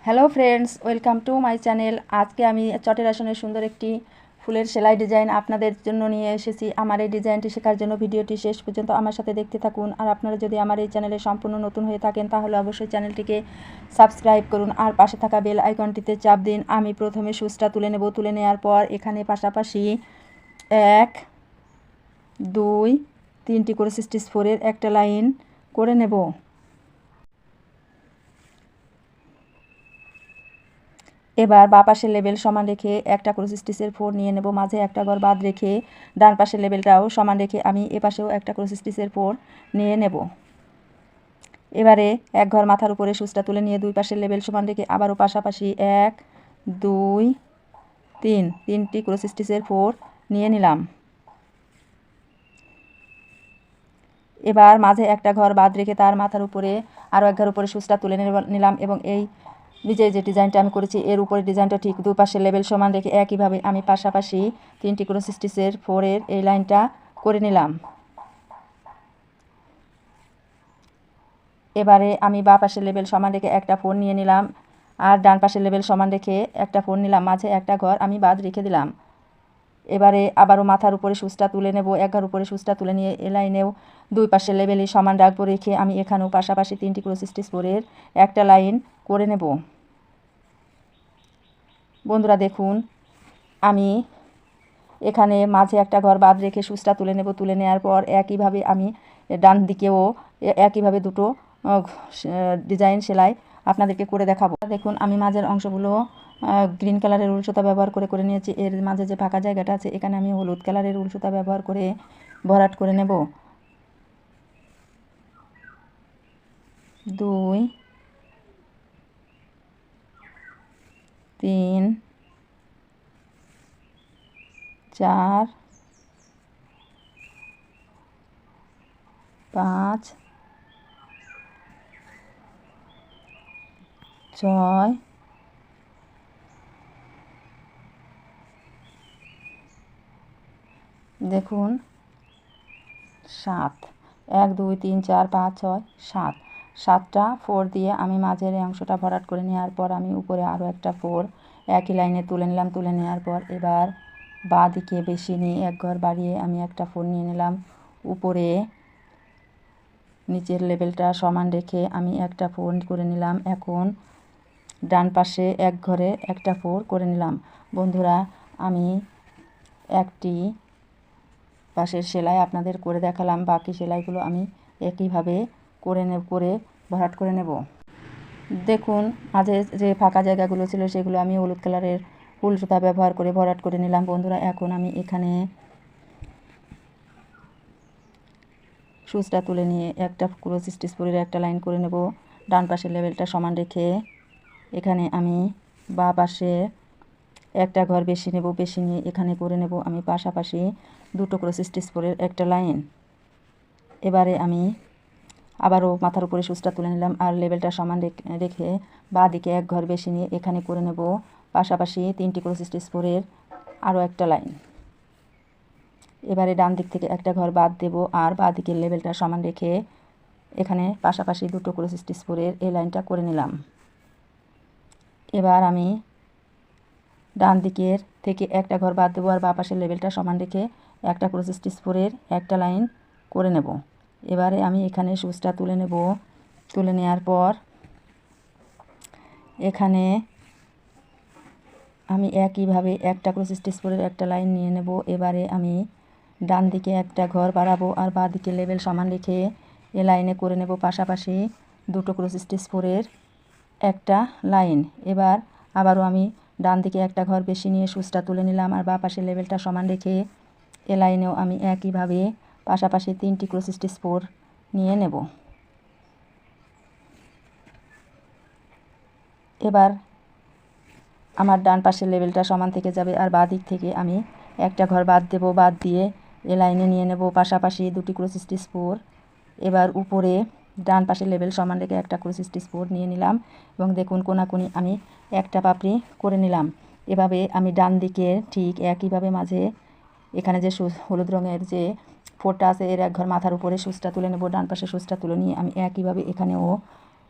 Hello friends, welcome to my channel. আজকে আমি চটের আসনের সুন্দর একটি ফুলের সেলাই ডিজাইন আপনাদের জন্য নিয়ে এসেছি। আমার এই ডিজাইনটি শেখার জন্য ভিডিওটি শেষ পর্যন্ত আমার সাথে দেখতে থাকুন। আর আপনারা যদি আমার এই চ্যানেলে সম্পূর্ণ নতুন হয়ে থাকেন তাহলে অবশ্যই চ্যানেলটিকে সাবস্ক্রাইব করুন আর পাশে থাকা বেল আইকনটিতে চাপ দিন। আমি প্রথমে সুচটা তুলে নেব। তুলে নেওয়ার পর এখানে পাশাপাশি 1 2 3টি করে 64-এর একটা লাইন করে নেব। এবার বাঁ পাশের লেবেল সমান রেখে একটা ক্রস স্টিচের 4 নিয়ে নেব। মাঝে একটা ঘর বাদ রেখে ডান পাশের লেবেলটাও সমান রেখে আমি এ পাশেও একটা ক্রস স্টিচের 4 নিয়ে নেব। এবারে এক ঘর মাথার উপরে সুচটা তুলে নিয়ে দুই পাশের লেবেল সমান রেখে আবারও পাশাপাশি 1 2 3টি ক্রস স্টিচের 4 নিয়ে নিলাম। এবার মাঝে একটা ঘর বাদ রেখে তার মাথার উপরে আরও এক ঘর উপরে সুচটা তুলে নিলাম এবং এই নিচে যে ডিজাইনটা আমি করেছি এর উপরে ডিজাইনটা ঠিক দুই পাশের লেবেল সমান রেখে একইভাবে আমি পাশাপাশি 3টি ক্রস স্টিচের 4-এর এই লাইনটা করে নিলাম। এবারে আমি বাঁ পাশের লেবেল সমান রেখে একটা 4 নিয়ে নিলাম আর ডান পাশের লেবেল সমান রেখে একটা 4 নিলাম। মাঝে একটা ঘর আমি বাদ রেখে দিলাম। এবারে আবারও মাথার উপরে সুচটা তুলে নেব। এক ঘর উপরে সুচটা তুলে নিয়ে এ লাইনেও দুই পাশের লেবেলই সমান রাখবো রেখে আমি এখানেও পাশাপাশি 3টি ক্রস স্টিচ 4-এর একটা লাইন করে নেব। বন্ধুরা দেখুন, আমি এখানে মাঝে একটা ঘর বাদ রেখে সুচটা তুলে নেব। তুলে নেওয়ার পর একইভাবে আমি ডান দিকেও একইভাবে দুটো ডিজাইন সেলাই আপনাদেরকে করে দেখাবো। দেখুন, আমি মাঝের অংশগুলো গ্রিন কালারের উল সুতা ব্যবহার করে নিয়েছি। এর মাঝে যে ফাঁকা জায়গাটা আছে এখানে আমি হলুদ কালারের উল সুতা ব্যবহার করে ভরাট করে নেব। 2 3 4 5 6 দেখুন 7 1 2 3 4 5 6 7 7টা 4 দিয়ে আমি মাঝের এই অংশটা ভরাট করে নেওয়ার পর আমি উপরে আরও একটা 4 একই লাইনে তুলে নিলাম। তুলে নেওয়ার পর এবার বাঁ দিকে বেশি নিয়ে এক ঘর বাড়িয়ে আমি একটা 4 নিয়ে নিলাম। উপরে নিচের লেবেলটা সমান রেখে আমি একটা 4 করে নিলাম। এখন ডান পাশে এক ঘরে একটা 4 করে নিলাম। বন্ধুরা, আমি একটি পাশের সেলাই আপনাদের করে দেখালাম, বাকি সেলাইগুলো আমি একইভাবে করে ভরাট করে নেব। দেখুন, মাঝে যে ফাঁকা জায়গাগুলো ছিল সেগুলো আমি হলুদ কালারের উল সুতা ব্যবহার করে ভরাট করে নিলাম। বন্ধুরা, এখন আমি এখানে সুচটা তুলে নিয়ে একটা ক্রস স্টিচ 4-এর একটা লাইন করে নেব। ডান পাশের লেবেলটা সমান রেখে এখানে আমি বাঁ পাশে একটা ঘর বেশি নেব। বেশি নিয়ে এখানে করে নেব আমি পাশাপাশি দুটো ক্রস স্টিচ 4-এর একটা লাইন। এবারে আমি আবারও মাথার উপরে সুচটা তুলে নিলাম আর লেবেলটা সমান রেখে বাঁ দিকে এক ঘর বেশি নিয়ে এখানে করে নেব পাশাপাশি 3টি ক্রস স্টিচ 4-এর আরও একটা লাইন। এবারে ডান দিক থেকে একটা ঘর বাদ দেব আর বাঁ দিকের লেবেলটা সমান রেখে এখানে পাশাপাশি দুটো ক্রস স্টিচ 4-এর এই লাইনটা করে নিলাম। এবার আমি ডান দিকের থেকে একটা ঘর বাদ দেবো আর বাঁ পাশের লেবেলটা সমান রেখে একটা ক্রস স্টিচ 4-এর একটা লাইন করে নেব। এবারে আমি এখানে সুচটা তুলে নেব। তুলে নেওয়ার পর এখানে আমি একইভাবে একটা ক্রস স্টিচ 4-এর একটা লাইন নিয়ে নেব। এবারে আমি ডান দিকে একটা ঘর বাড়াবো আর বাঁ দিকে লেবেল সমান রেখে এ লাইনে করে নেব পাশাপাশি দুটো ক্রস স্টিচ 4-এর একটা লাইন। এবার আবারও আমি ডান দিকে একটা ঘর বেশি নিয়ে সুচটা তুলে নিলাম আর বাঁ পাশের লেবেলটা সমান রেখে এ লাইনেও আমি একইভাবে পাশাপাশি 3টি ক্রস স্টিচ 4 নিয়ে নেব। এবার আমার ডান পাশের লেবেলটা সমান থেকে যাবে আর বাঁ দিক থেকে আমি একটা ঘর বাদ দেব। বাদ দিয়ে এ লাইনে নিয়ে নেব পাশাপাশি দুটি ক্রস স্টিচ 4। এবার উপরে ডান পাশের লেবেল সমান রেখে একটা ক্রস স্টিচ 4 নিয়ে নিলাম এবং দেখুন কোনাকুনি আমি একটা পাপড়ি করে নিলাম। এভাবে আমি ডান দিকে ঠিক একইভাবে মাঝে এখানে যে হলুদ রঙের যে 4টা আছে এর এক ঘর মাথার উপরে সুচটা তুলে নেব। ডান পাশে সুচটা তুলে নিয়ে আমি একইভাবে এখানেও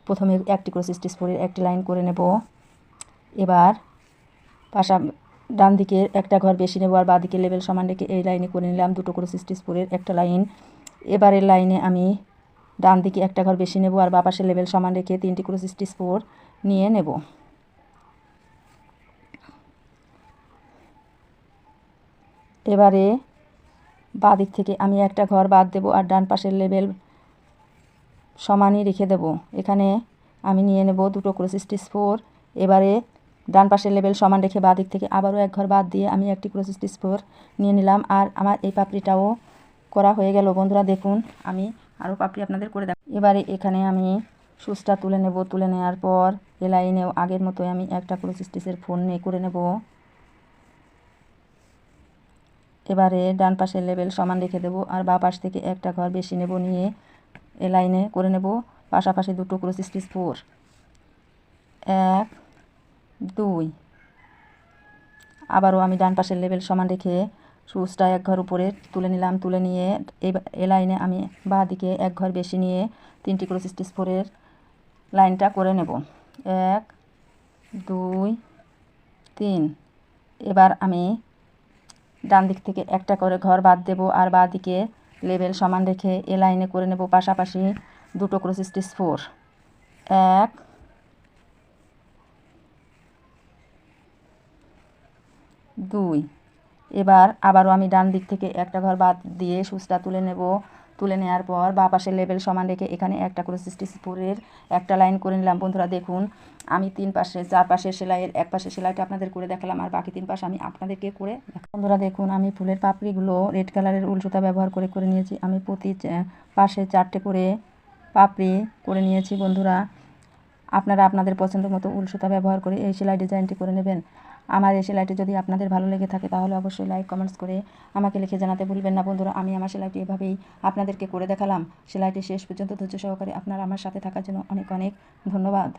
প্রথমে একটি ক্রস স্টিচ 4-এর একটি লাইন করে নেব। এবার পাশা ডান দিকে একটা ঘর বেশি নেব আর বাঁ দিকে লেবেল সমান রেখে এই লাইনে করে নিলাম দুটো করে স্টিচ পরের একটা লাইন। এবারের লাইনে আমি ডান দিকে একটা ঘর বেশি নেব আর বাঁ পাশে লেবেল সমান রেখে 3টি করে স্টিচ পর নিয়ে নেব। এবারে বাঁ দিক থেকে আমি একটা ঘর বাদ দেব আর ডান পাশের লেবেল সমানই রেখে দেব। এখানে আমি নিয়ে নেব দুটো করে স্টিচ পর। এবারে ডান পাশের লেবেল সমান রেখে বাঁ দিক থেকে আবারও এক ঘর বাদ দিয়ে আমি একটি ক্রস স্টিচ পর নিয়ে নিলাম। আর আমার এই পাপড়িটাও করা হয়ে গেল বন্ধুরা। দেখুন আমি আরও পাপড়ি আপনাদের করে দেব। এবারে এখানে আমি সুচটা তুলে নেব। তুলে নেওয়ার পর এ লাইনেও আগের মতোই আমি একটা ক্রস স্টিচের ফোন নিয়ে করে নেব। এবারে ডান পাশের লেবেল সমান রেখে দেব আর বাঁ পাশ থেকে একটা ঘর বেশি নেব, নিয়ে এ লাইনে করে নেব পাশাপাশি দুটো ক্রস স্টিচ পর। 1 2। আবারও আমি ডান পাশের লেবেল সমান রেখে সুচটা এক ঘর উপরে তুলে নিলাম। তুলে নিয়ে এই লাইনে আমি বাঁ দিকে এক ঘর বেশি নিয়ে 3টি ক্রস স্টিচ পরের লাইনটা করে নেব। 1 2 3। এবার আমি ডান দিক থেকে একটা করে ঘর বাদ দেব আর বাঁ দিকে লেবেল সমান রেখে এ লাইনে করে নেব পাশাপাশি দুটো ক্রস স্টিচ পর। 1 2। এবার আবারও আমি ডান দিক থেকে একটা ঘর বাদ দিয়ে সুচটা তুলে নেব। তুলে নেওয়ার পর বাঁ পাশের লেবেল সমান রেখে এখানে একটা ক্রস স্টিচ পরের একটা লাইন করে নিলাম। বন্ধুরা দেখুন আমি 3 পাশে 4 পাশের সেলাইয়ের এক পাশের সেলাইটা আপনাদের করে দেখালাম আর বাকি 3 পাশ আমি আপনাদেরকে করে বন্ধুরা দেখুন আমি ফুলের পাপড়িগুলো রেড কালারের উল সুতা ব্যবহার করে নিয়েছি। আমি প্রতি পাশে 4টে করে পাপড়ি করে নিয়েছি। বন্ধুরা আপনারা আপনাদের পছন্দ মতো উল সুতা ব্যবহার করে এই সেলাই ডিজাইনটি করে নেবেন। আমার এই সেলাইটি যদি আপনাদের ভালো লেগে থাকে তাহলে অবশ্যই লাইক কমেন্টস করে আমাকে লিখে জানাতে ভুলবেন না। বন্ধুরা আমি আমার সেলাইটি এভাবেই আপনাদেরকে করে দেখালাম। সেলাইটি শেষ পর্যন্ত ধৈর্য সহকারে আপনারা আমার সাথে থাকার জন্য অনেক অনেক ধন্যবাদ।